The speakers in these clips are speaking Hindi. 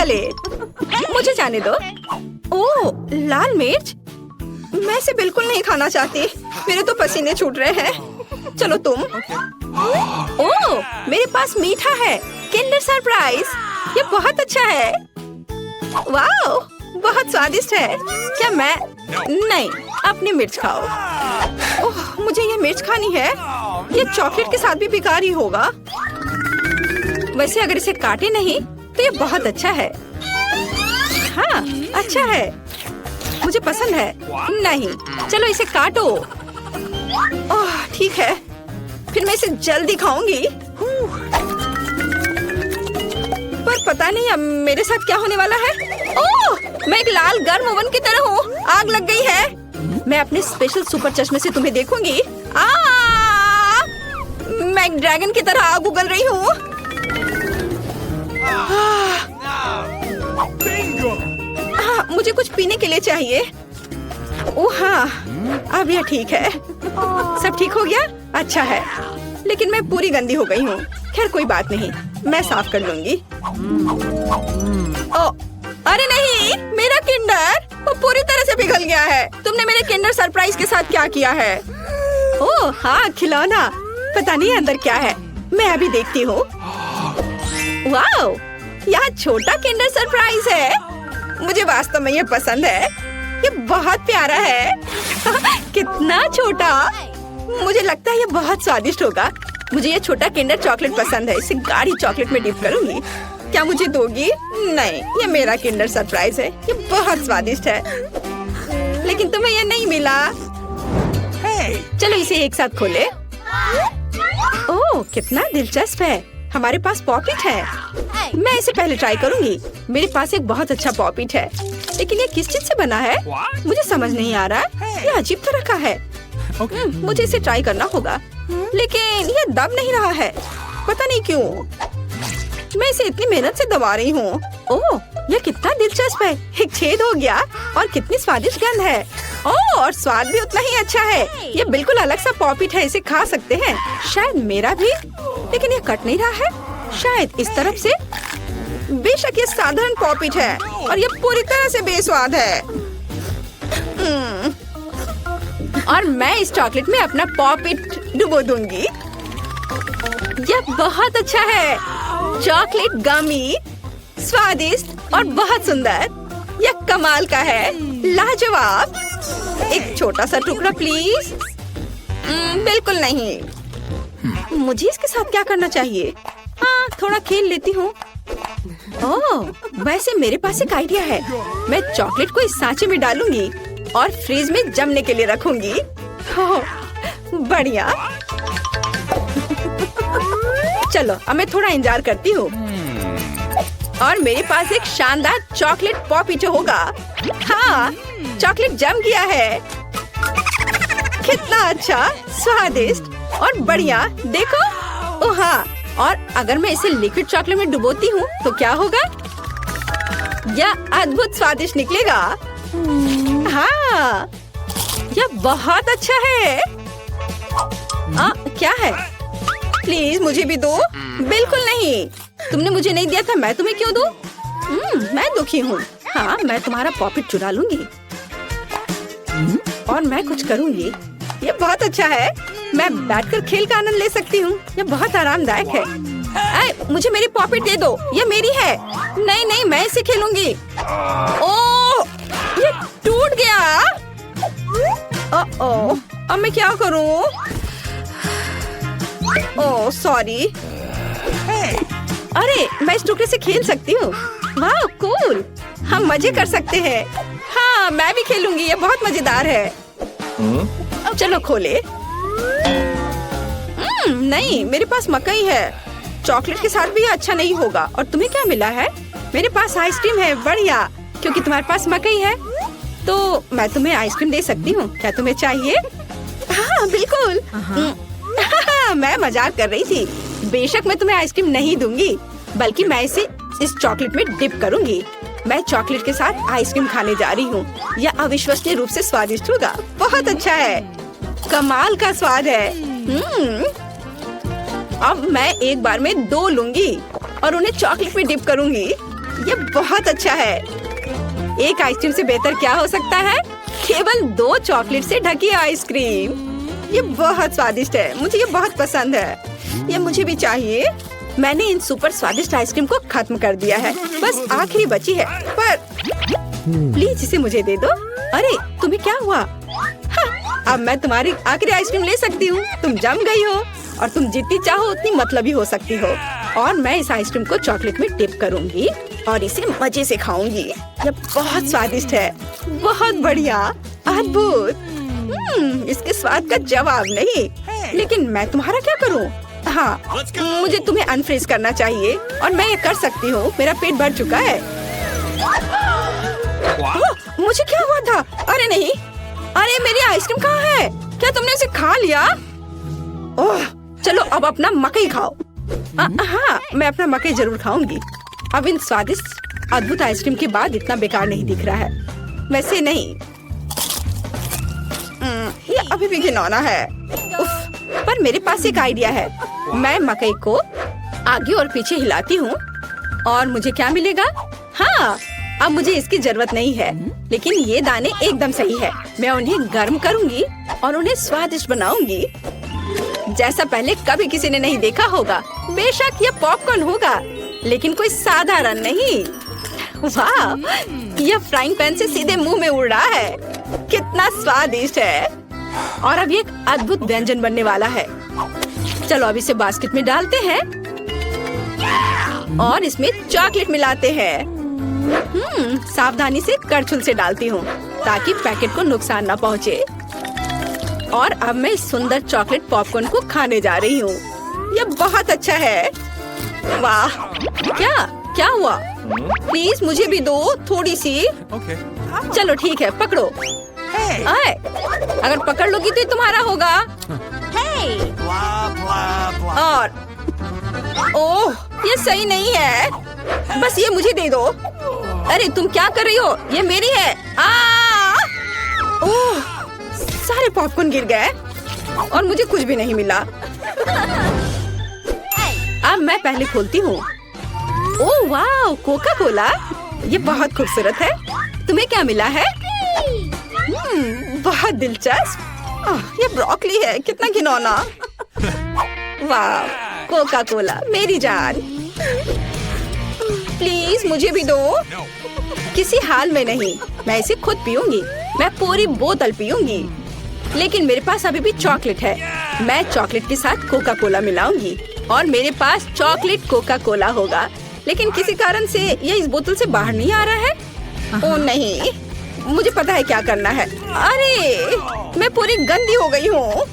चले, मुझे जाने दो। ओह, लाल मिर्च, मैं इसे बिल्कुल नहीं खाना चाहती। मेरे तो पसीने छूट रहे हैं। चलो तुम। ओह, मेरे पास मीठा है, किंडर सरप्राइज। ये बहुत अच्छा है। वाओ, बहुत स्वादिष्ट है। क्या मैं नहीं, अपनी मिर्च खाओ। ओह, मुझे ये मिर्च खानी है। ये चॉकलेट के साथ भी बेकार ही होगा। वैसे अगर इसे काटे नहीं तो ये बहुत अच्छा है। हाँ, अच्छा है, मुझे पसंद है। नहीं, चलो इसे काटो। ओह, ठीक है, फिर मैं इसे जल्दी खाऊंगी। पर पता नहीं अब मेरे साथ क्या होने वाला है। ओह, मैं एक लाल गर्म ओवन की तरह हूँ। आग लग गई है। मैं अपने स्पेशल सुपर चश्मे से तुम्हें देखूंगी। मैं एक ड्रैगन की तरह आग उगल रही हूँ। मुझे कुछ पीने के लिए चाहिए। ओह हाँ, अब यह ठीक है। सब ठीक हो गया? अच्छा है, लेकिन मैं पूरी गंदी हो गई हूँ। खैर कोई बात नहीं, मैं साफ कर लूंगी। ओह, अरे नहीं, मेरा किंडर वो पूरी तरह से पिघल गया है। तुमने मेरे किंडर सरप्राइज के साथ क्या किया है? ओह हाँ, खिलौना। पता नहीं अंदर क्या है, मैं अभी देखती हूँ। वाओ, यहाँ छोटा किंडर सरप्राइज है। मुझे वास्तव में ये पसंद है। ये बहुत प्यारा है। कितना छोटा। मुझे लगता है ये बहुत स्वादिष्ट होगा। मुझे ये छोटा किंडर चॉकलेट पसंद है। इसे गाढ़ी चॉकलेट में डिप करूंगी। क्या मुझे दोगी? नहीं, ये मेरा किंडर सरप्राइज है। ये बहुत स्वादिष्ट है, लेकिन तुम्हें ये नहीं मिला। चलो इसे एक साथ खोले। ओह, कितना दिलचस्प है। हमारे पास पॉपिट है। मैं इसे पहले ट्राई करूंगी। मेरे पास एक बहुत अच्छा पॉपिट है, लेकिन ये किस चीज से बना है मुझे समझ नहीं आ रहा। ये अजीब तरह का है। मुझे इसे ट्राई करना होगा, लेकिन ये दब नहीं रहा है। पता नहीं क्यों। मैं इसे इतनी मेहनत से दबा रही हूँ। ओह, यह कितना दिलचस्प है। एक छेद हो गया और कितनी स्वादिष्ट गंध है। ओह, और स्वाद भी उतना ही अच्छा है। ये बिल्कुल अलग सा पॉपिट है, इसे खा सकते हैं। शायद मेरा भी, लेकिन ये कट नहीं रहा है। शायद इस तरफ से। बेशक ये साधारण पॉपिट है और ये पूरी तरह से बेस्वाद है। और मैं इस चॉकलेट में अपना पॉपिट डुबो दूंगी। यह बहुत अच्छा है। चॉकलेट गमी, स्वादिष्ट और बहुत सुंदर। यह कमाल का है, लाजवाब। एक छोटा सा टुकड़ा प्लीज। बिल्कुल नहीं। मुझे इसके साथ क्या करना चाहिए? हाँ, थोड़ा खेल लेती हूँ। ओह, वैसे मेरे पास एक आइडिया है। मैं चॉकलेट को इस सांचे में डालूंगी और फ्रिज में जमने के लिए रखूंगी। ओह, बढ़िया। चलो अब मैं थोड़ा इंतजार करती हूँ। और मेरे पास एक शानदार चॉकलेट पॉपिटो होगा। हाँ, चॉकलेट जम गया है। कितना अच्छा, स्वादिष्ट और बढ़िया। देखो। ओह हाँ, और अगर मैं इसे लिक्विड चॉकलेट में डुबोती हूँ तो क्या होगा? यह अद्भुत स्वादिष्ट निकलेगा। हाँ, यह बहुत अच्छा है। क्या है? प्लीज मुझे भी दो। बिल्कुल नहीं, तुमने मुझे नहीं दिया था, मैं तुम्हें क्यों दूं? मैं दुखी हूँ। हाँ, मैं तुम्हारा पॉपिट चुरा लूंगी और मैं कुछ करूंगी। ये बहुत अच्छा है। मैं बैठकर खेल का आनंद ले सकती हूँ। ये बहुत आरामदायक है। मुझे मेरी पॉपिट दे दो, ये मेरी है। नहीं नहीं, मैं इसे खेलूंगी। ओह, ये टूट गया। ओह, अब मैं क्या करूँ? Oh sorry. अरे, मैं इस टुकड़े से खेल सकती हूँ। वाह, कूल। हम मजे कर सकते हैं। हाँ, मैं भी खेलूंगी। ये बहुत मजेदार है। चलो खोले। नहीं, मेरे पास मकई है। चॉकलेट के साथ भी अच्छा नहीं होगा। और तुम्हें क्या मिला है? मेरे पास आइसक्रीम है। बढ़िया, क्योंकि तुम्हारे पास मकई है तो मैं तुम्हें आइसक्रीम दे सकती हूँ। क्या तुम्हें चाहिए? हाँ बिल्कुल। मैं मजाक कर रही थी। बेशक मैं तुम्हें आइसक्रीम नहीं दूंगी, बल्कि मैं इसे इस चॉकलेट में डिप करूंगी। मैं चॉकलेट के साथ आइसक्रीम खाने जा रही हूँ। यह अविश्वसनीय रूप से स्वादिष्ट होगा। बहुत अच्छा है, कमाल का स्वाद है। अब मैं एक बार में 2 लूंगी और उन्हें चॉकलेट में डिप करूंगी। ये बहुत अच्छा है। एक आइसक्रीम से बेहतर क्या हो सकता है? केवल 2 चॉकलेट से ढकी आइसक्रीम। ये बहुत स्वादिष्ट है, मुझे ये बहुत पसंद है। ये मुझे भी चाहिए। मैंने इन सुपर स्वादिष्ट आइसक्रीम को खत्म कर दिया है, बस आखिरी बची है। पर प्लीज इसे मुझे दे दो। अरे तुम्हें क्या हुआ? हाँ, अब मैं तुम्हारी आखिरी आइसक्रीम ले सकती हूँ। तुम जम गई हो और तुम जितनी चाहो उतनी मतलबी हो सकती हो। और मैं इस आइसक्रीम को चॉकलेट में डिप करूंगी और इसे मजे से खाऊंगी। ये बहुत स्वादिष्ट है, बहुत बढ़िया, अद्भुत। इसके स्वाद का जवाब नहीं। लेकिन मैं तुम्हारा क्या करूं? हाँ, मुझे तुम्हें अनफ्रीज करना चाहिए और मैं ये कर सकती हूँ। मेरा पेट भर चुका है। मुझे क्या हुआ था? अरे नहीं, अरे मेरी आइसक्रीम कहाँ है? क्या तुमने उसे खा लिया? ओह, चलो अब अपना मकई खाओ। हाँ, मैं अपना मकई जरूर खाऊंगी। अब इन स्वादिष्ट अद्भुत आइसक्रीम के बाद इतना बेकार नहीं दिख रहा है। वैसे नहीं, ये अभी भी घिनौना है। उफ, पर मेरे पास एक आइडिया है। मैं मकई को आगे और पीछे हिलाती हूँ और मुझे क्या मिलेगा? हाँ, अब मुझे इसकी जरूरत नहीं है, लेकिन ये दाने एकदम सही है। मैं उन्हें गर्म करूंगी और उन्हें स्वादिष्ट बनाऊंगी जैसा पहले कभी किसी ने नहीं देखा होगा। बेशक ये पॉपकॉर्न होगा, लेकिन कोई साधारण नहीं। वाह, यह फ्राइंग पैन से सीधे मुंह में उड़ रहा है। कितना स्वादिष्ट है। और अब ये एक अद्भुत व्यंजन बनने वाला है। चलो अब इसे बास्केट में डालते हैं और इसमें चॉकलेट मिलाते हैं। सावधानी से करछुल से डालती हूँ ताकि पैकेट को नुकसान न पहुँचे। और अब मैं इस सुंदर चॉकलेट पॉपकॉर्न को खाने जा रही हूँ। ये बहुत अच्छा है। वाह, क्या हुआ? प्लीज मुझे भी दो थोड़ी सी। चलो ठीक है, पकड़ो। आए, अगर पकड़ लोगी तो ये तुम्हारा होगा। और ओह, ये सही नहीं है। बस ये मुझे दे दो। अरे तुम क्या कर रही हो? ये मेरी है। ओह, सारे पॉपकॉर्न गिर गए और मुझे कुछ भी नहीं मिला। अब मैं पहले खोलती हूँ। ओह वाह, कोका कोला। ये बहुत खूबसूरत है। तुम्हें क्या मिला है? बहुत दिलचस्प। ये ब्रोकली है, कितना घिनौना। वाह, कोका कोला मेरी जान। प्लीज मुझे भी दो। किसी हाल में नहीं, मैं इसे खुद पीऊंगी। मैं पूरी बोतल पीऊंगी। लेकिन मेरे पास अभी भी चॉकलेट है। मैं चॉकलेट के साथ कोका कोला मिलाऊंगी और मेरे पास चॉकलेट कोका कोला होगा। लेकिन किसी कारण से ये इस बोतल से बाहर नहीं आ रहा है। ओह नहीं, मुझे पता है क्या करना है। अरे मैं पूरी गंदी हो गई हूँ।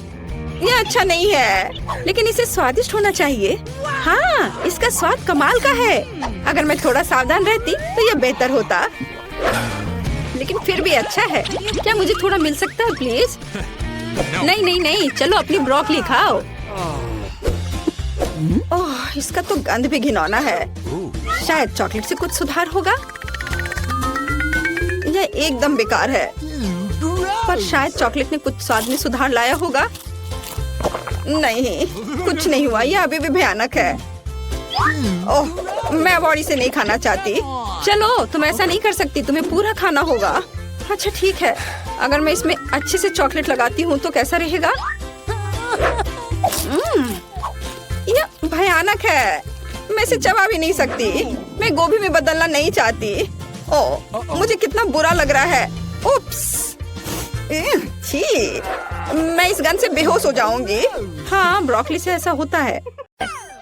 ये अच्छा नहीं है, लेकिन इसे स्वादिष्ट होना चाहिए। हाँ, इसका स्वाद कमाल का है। अगर मैं थोड़ा सावधान रहती तो ये बेहतर होता, लेकिन फिर भी अच्छा है। क्या मुझे थोड़ा मिल सकता है प्लीज? नहीं नहीं नहीं, चलो अपनी ब्रोकली खाओ। ओह, इसका तो गंध भी घिनौना है। शायद चॉकलेट से कुछ सुधार होगा। यह एकदम बेकार है, पर शायद चॉकलेट ने कुछ स्वाद में सुधार लाया होगा। नहीं, कुछ नहीं हुआ। यह अभी भी भयानक है। ओह, मैं अब और इसे नहीं खाना चाहती। चलो, तुम ऐसा नहीं कर सकती, तुम्हें पूरा खाना होगा। अच्छा ठीक है, अगर मैं इसमें अच्छे से चॉकलेट लगाती हूँ तो कैसा रहेगा? यह भयानक है। मैं इसे चबा भी नहीं सकती। मैं गोभी में बदलना नहीं चाहती। ओह, मुझे कितना बुरा लग रहा है। उप्स, छी, मैं इस गंध से बेहोश हो जाऊंगी। हाँ, ब्रोकली से ऐसा होता है।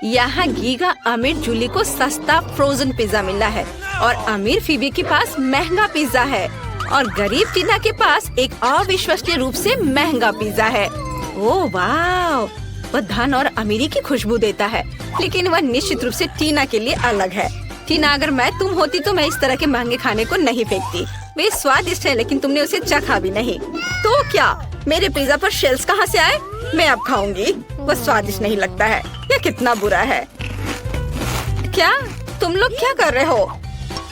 यहाँ गीगा अमीर जूली को सस्ता फ्रोजन पिज्जा मिला है और अमीर फीबी के पास महंगा पिज्जा है और गरीब टीना के पास एक अविश्वसनीय रूप से महंगा पिज्जा है। ओह वाह, वह धन और अमीरी की खुशबू देता है, लेकिन वह निश्चित रूप से टीना के लिए अलग है। टीना, अगर मैं तुम होती तो मैं इस तरह के महंगे खाने को नहीं फेंकती। वे स्वादिष्ट है, लेकिन तुमने उसे चखा भी नहीं। तो क्या मेरे पिज्जा पर शेल्स कहाँ से आए? मैं अब खाऊंगी। वह स्वादिष्ट नहीं लगता है। यह कितना बुरा है। क्या तुम लोग क्या कर रहे हो?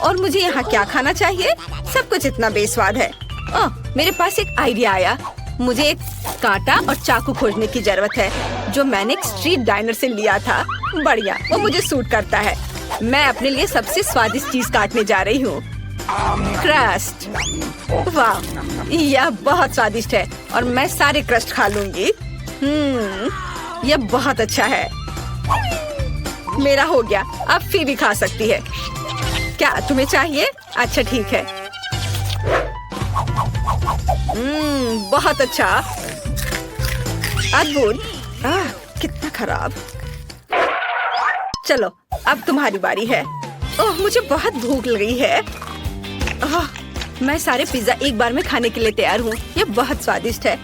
और मुझे यहाँ क्या खाना चाहिए? सब कुछ इतना बेस्वाद है। ओह, मेरे पास एक आइडिया आया। मुझे एक कांटा और चाकू खोजने की जरूरत है, जो मैंने एक स्ट्रीट डाइनर से लिया था। बढ़िया, वो मुझे सूट करता है। मैं अपने लिए सबसे स्वादिष्ट चीज काटने जा रही हूँ, क्रस्ट। वाह, यह बहुत स्वादिष्ट है और मैं सारे क्रस्ट खा लूंगी। यह बहुत अच्छा है। मेरा हो गया, अब फीबी खा सकती है। क्या तुम्हें चाहिए? अच्छा ठीक है। बहुत अच्छा, अद्भुत। कितना खराब। चलो अब तुम्हारी बारी है। ओह, मुझे बहुत भूख लगी है। मैं सारे पिज्जा एक बार में खाने के लिए तैयार हूँ। ये बहुत स्वादिष्ट है।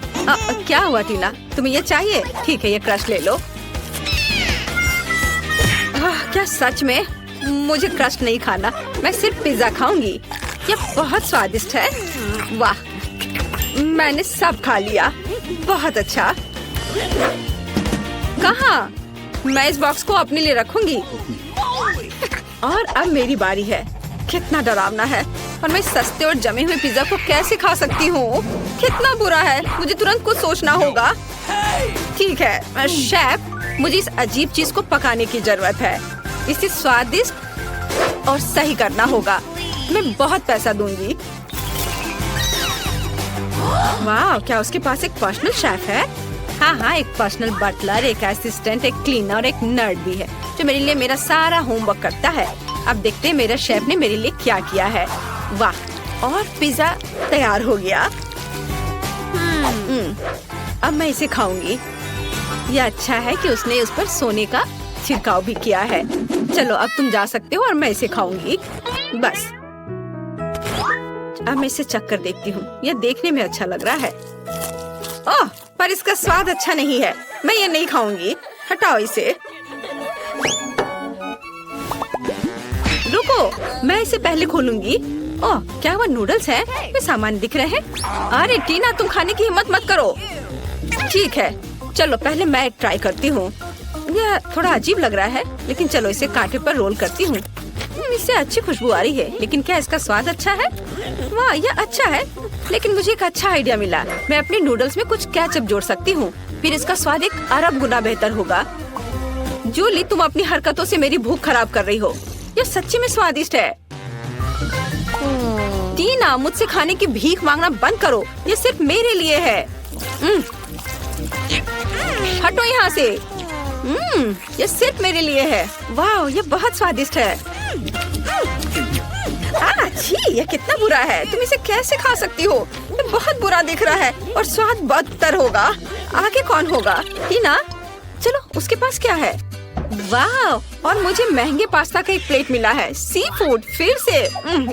क्या हुआ टीना, तुम्हें ये चाहिए? ठीक है, ये क्रश ले लो। क्या सच में? मुझे क्रश नहीं खाना, मैं सिर्फ पिज्जा खाऊंगी। ये बहुत स्वादिष्ट है। वाह, मैंने सब खा लिया। बहुत अच्छा। कहाँ? मैं इस बॉक्स को अपने लिए रखूंगी। और अब मेरी बारी है। कितना डरावना है, और मैं सस्ते और जमे हुए पिज्जा को कैसे खा सकती हूँ? कितना बुरा है, मुझे तुरंत कुछ सोचना होगा। ठीक है शेफ, मुझे इस अजीब चीज को पकाने की जरूरत है। इसे स्वादिष्ट और सही करना होगा। मैं बहुत पैसा दूंगी। वाह, क्या उसके पास एक पर्सनल शेफ है? हाँ, एक पर्सनल बटलर, एक असिस्टेंट, एक क्लीनर और एक नर्ड भी है जो मेरे लिए मेरा सारा होमवर्क करता है। अब देखते हैं मेरा शेफ ने मेरे लिए क्या किया है। वाह, और पिज्जा तैयार हो गया। अब मैं इसे खाऊंगी। यह अच्छा है कि उसने उस पर सोने का छिड़काव भी किया है। चलो अब तुम जा सकते हो और मैं इसे खाऊंगी। बस अब मैं इसे चक्कर देखती हूँ। यह देखने में अच्छा लग रहा है। ओह, पर इसका स्वाद अच्छा नहीं है। मैं ये नहीं खाऊंगी। हटाओ इसे। रुको, मैं इसे पहले खोलूंगी। ओह, क्या वो नूडल्स हैं? वे सामान दिख रहे हैं। अरे टीना, तुम खाने की हिम्मत मत करो। ठीक है, चलो पहले मैं ट्राई करती हूँ। यह थोड़ा अजीब लग रहा है, लेकिन चलो इसे कांटे पर रोल करती हूँ। इससे अच्छी खुशबू आ रही है, लेकिन क्या इसका स्वाद अच्छा है? वाह, यह अच्छा है, लेकिन मुझे एक अच्छा आइडिया मिला। मैं अपने नूडल्स में कुछ केचप जोड़ सकती हूँ, फिर इसका स्वाद एक अरब गुना बेहतर होगा। जूली, तुम अपनी हरकतों से मेरी भूख खराब कर रही हो। यह सच्ची में स्वादिष्ट है। टीना, मुझसे खाने की भीख मांगना बंद करो। ये सिर्फ मेरे लिए है। हटो यहाँ से। ये सिर्फ मेरे लिए है। वाह, ये बहुत स्वादिष्ट है। छी, ये कितना बुरा है। तुम इसे कैसे खा सकती हो? ये बहुत बुरा दिख रहा है और स्वाद बदतर होगा। आगे कौन होगा? टीना, चलो उसके पास क्या है? वाह, और मुझे महंगे पास्ता का एक प्लेट मिला है। सी फूड फिर से।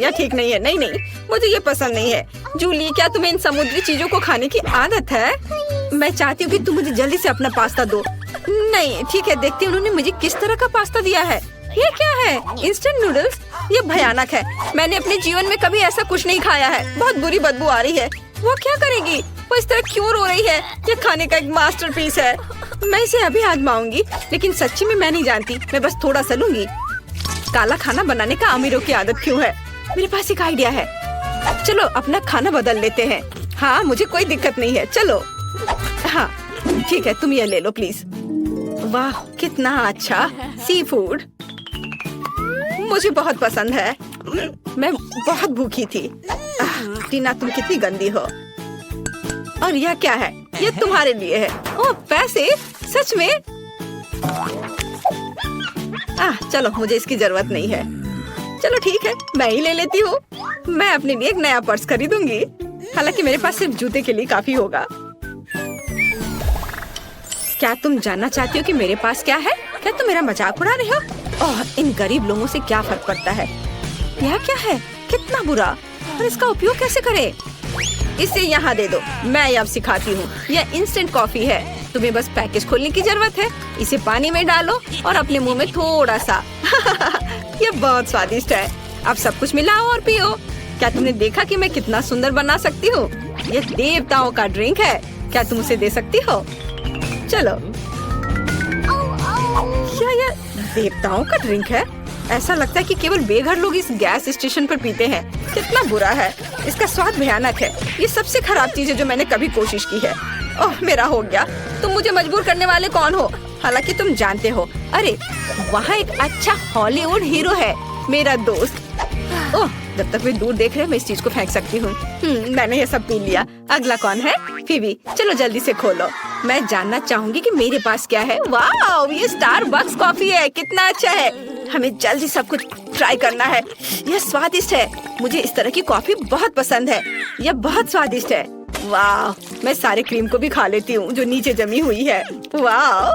यह ठीक नहीं है। नहीं, मुझे ये पसंद नहीं है। जूली, क्या तुम्हें इन समुद्री चीजों को खाने की आदत है? मैं चाहती हूँ कि तुम मुझे जल्दी से अपना पास्ता दो। नहीं, ठीक है, देखती हूँ उन्होंने मुझे किस तरह का पास्ता दिया है। ये क्या है? Instant noodles? ये भयानक है। मैंने अपने जीवन में कभी ऐसा कुछ नहीं खाया है। बहुत बुरी बदबू आ रही है। वो क्या करेगी? वो इस तरह क्यों रो रही है? ये खाने का एक मास्टरपीस है। मैं इसे अभी आजमाऊंगी, लेकिन सच्ची में मैं नहीं जानती। मैं बस थोड़ा सा लूंगी। काला खाना बनाने का अमीरों की आदत क्यों है? मेरे पास एक आइडिया है। चलो अपना खाना बदल लेते हैं। हाँ, मुझे कोई दिक्कत नहीं है। चलो। हाँ ठीक है, तुम ये ले लो प्लीज। वाह, कितना अच्छा सी फूड। मुझे बहुत पसंद है। मैं बहुत भूखी थी। टीना, तुम कितनी गंदी हो। और यह क्या है? ये तुम्हारे लिए है। ओह, पैसे? सच में? चलो, मुझे इसकी जरूरत नहीं है। चलो ठीक है, मैं ही ले लेती हूँ। मैं अपने लिए एक नया पर्स खरीदूंगी। हालांकि मेरे पास सिर्फ जूते के लिए काफी होगा। क्या तुम जानना चाहती हो कि मेरे पास क्या है? क्या तुम मेरा मजाक उड़ा रहे हो? ओह, इन गरीब लोगों से क्या फर्क पड़ता है? यह क्या है? कितना बुरा। और इसका उपयोग कैसे करें? इसे यहाँ दे दो, मैं अब सिखाती हूँ। यह इंस्टेंट कॉफी है। तुम्हें बस पैकेज खोलने की जरूरत है। इसे पानी में डालो और अपने मुंह में थोड़ा सा। यह बहुत स्वादिष्ट है। अब सब कुछ मिलाओ और पियो। क्या तुमने देखा कि मैं कितना सुंदर बना सकती हूँ? यह देवताओं का ड्रिंक है। क्या तुम उसे दे सकती हो? चलो। क्या यह देवताओं का ड्रिंक है? ऐसा लगता है कि केवल बेघर लोग इस गैस स्टेशन पर पीते हैं। कितना बुरा है। इसका स्वाद भयानक है। ये सबसे खराब चीज है जो मैंने कभी कोशिश की है। ओह, मेरा हो गया। तुम मुझे मजबूर करने वाले कौन हो? हालांकि तुम जानते हो, अरे वहाँ एक अच्छा हॉलीवुड हीरो है, मेरा दोस्त। ओह, जब तक वे दूर देख रहे हैं मैं इस चीज को फेंक सकती हूँ। मैंने ये सब पी लिया। अगला कौन है? फीबी, चलो जल्दी से खोलो। मैं जानना चाहूंगी कि मेरे पास क्या है। वाह, ये स्टारबक्स कॉफी है, कितना अच्छा है। हमें जल्दी सब कुछ ट्राई करना है। यह स्वादिष्ट है, मुझे इस तरह की कॉफी बहुत पसंद है। यह बहुत स्वादिष्ट है। वाह, मैं सारे क्रीम को भी खा लेती हूँ जो नीचे जमी हुई है। वाह,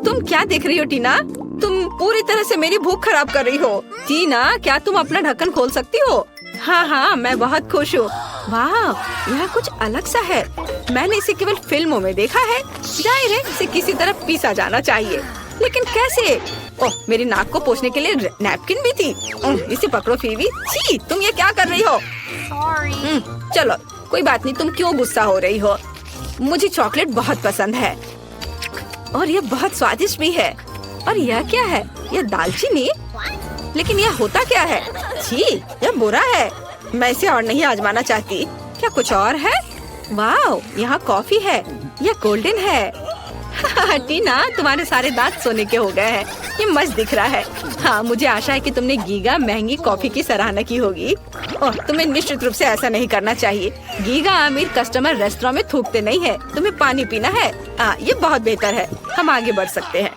तुम क्या देख रही हो टीना? तुम पूरी तरह से मेरी भूख खराब कर रही हो। टीना, क्या तुम अपना ढक्कन खोल सकती हो? हाँ, मैं बहुत खुश हूँ। वाह, यह कुछ अलग सा है। मैंने इसे केवल फिल्मों में देखा है। जाहिर है इसे किसी तरह पीसा जाना चाहिए, लेकिन कैसे? ओह, मेरी नाक को पोंछने के लिए नैपकिन भी थी। इसे पकड़ो फीवी। छी, तुम ये क्या कर रही हो? चलो कोई बात नहीं, तुम क्यों गुस्सा हो रही हो? मुझे चॉकलेट बहुत पसंद है और यह बहुत स्वादिष्ट भी है। और यह क्या है? यह दालचीनी? लेकिन यह होता क्या है? छी, यह बुरा है। मैं इसे और नहीं आजमाना चाहती। क्या कुछ और है? वाह, यहाँ कॉफी है। यह गोल्डन है। टीना, तुम्हारे सारे दांत सोने के हो गए हैं। ये मस्त दिख रहा है। हाँ, मुझे आशा है कि तुमने गीगा महंगी कॉफी की सराहना की होगी। ओह, तुम्हें निश्चित रूप से ऐसा नहीं करना चाहिए। गीगा अमीर कस्टमर रेस्टोरेंट में थूकते नहीं है। तुम्हें पानी पीना है। ये बहुत बेहतर है। हम आगे बढ़ सकते हैं।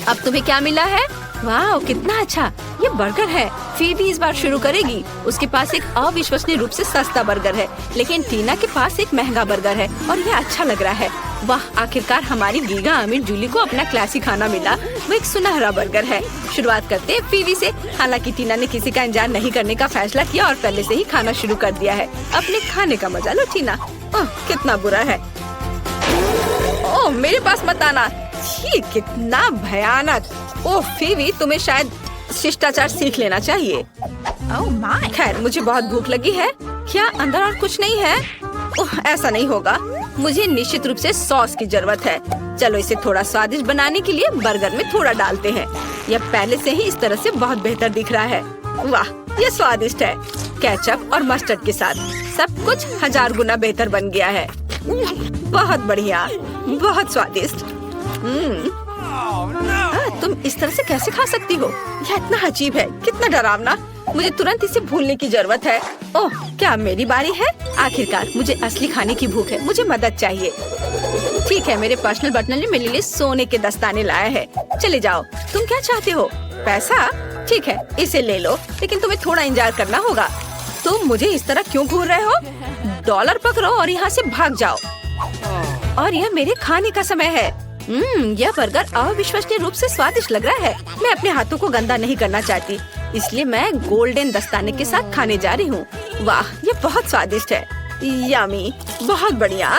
अब तुम्हें क्या मिला है? वाह, कितना अच्छा। ये बर्गर है। फीबी इस बार शुरू करेगी। उसके पास एक अविश्वसनीय रूप से सस्ता बर्गर है, लेकिन टीना के पास एक महंगा बर्गर है और ये अच्छा लग रहा है। वाह, आखिरकार हमारी गीगा अमीर जूली को अपना क्लासिक खाना मिला। वो एक सुनहरा बर्गर है। शुरुआत करते हैं फीबी से। हालांकि टीना ने किसी का इंतजार नहीं करने का फैसला किया और पहले से ही खाना शुरू कर दिया है। अपने खाने का मजा लो टीना। ओह, कितना बुरा है। ओह, मेरे पास मत आना। छी, कितना भयानक। ओह फीबी, तुम्हें शायद शिष्टाचार सीख लेना चाहिए। खैर, मुझे बहुत भूख लगी है। क्या अंदर और कुछ नहीं है? ओह, ऐसा नहीं होगा। मुझे निश्चित रूप से सॉस की जरूरत है। चलो इसे थोड़ा स्वादिष्ट बनाने के लिए बर्गर में थोड़ा डालते हैं। यह पहले से ही इस तरह से बहुत बेहतर दिख रहा है। वाह, यह स्वादिष्ट है। केचप और मस्टर्ड के साथ सब कुछ 1000 गुना बेहतर बन गया है। बहुत बढ़िया, बहुत स्वादिष्ट। तुम इस तरह से कैसे खा सकती हो? यह इतना अजीब है, कितना डरावना। मुझे तुरंत इसे भूलने की जरूरत है। ओह, क्या मेरी बारी है? आखिरकार मुझे असली खाने की भूख है। मुझे मदद चाहिए। ठीक है, मेरे पर्सनल बटलर ने मेरे लिए सोने के दस्ताने लाया है। चले जाओ। तुम क्या चाहते हो? पैसा? ठीक है, इसे ले लो, लेकिन तुम्हें थोड़ा इंतजार करना होगा। तुम मुझे इस तरह क्यों घूर रहे हो? डॉलर पकड़ो और यहाँ से भाग जाओ। और यह मेरे खाने का समय है। यह बर्गर अविश्वसनीय रूप से स्वादिष्ट लग रहा है। मैं अपने हाथों को गंदा नहीं करना चाहती, इसलिए मैं गोल्डन दस्ताने के साथ खाने जा रही हूँ। वाह, ये बहुत स्वादिष्ट है। यम्मी, बहुत बढ़िया।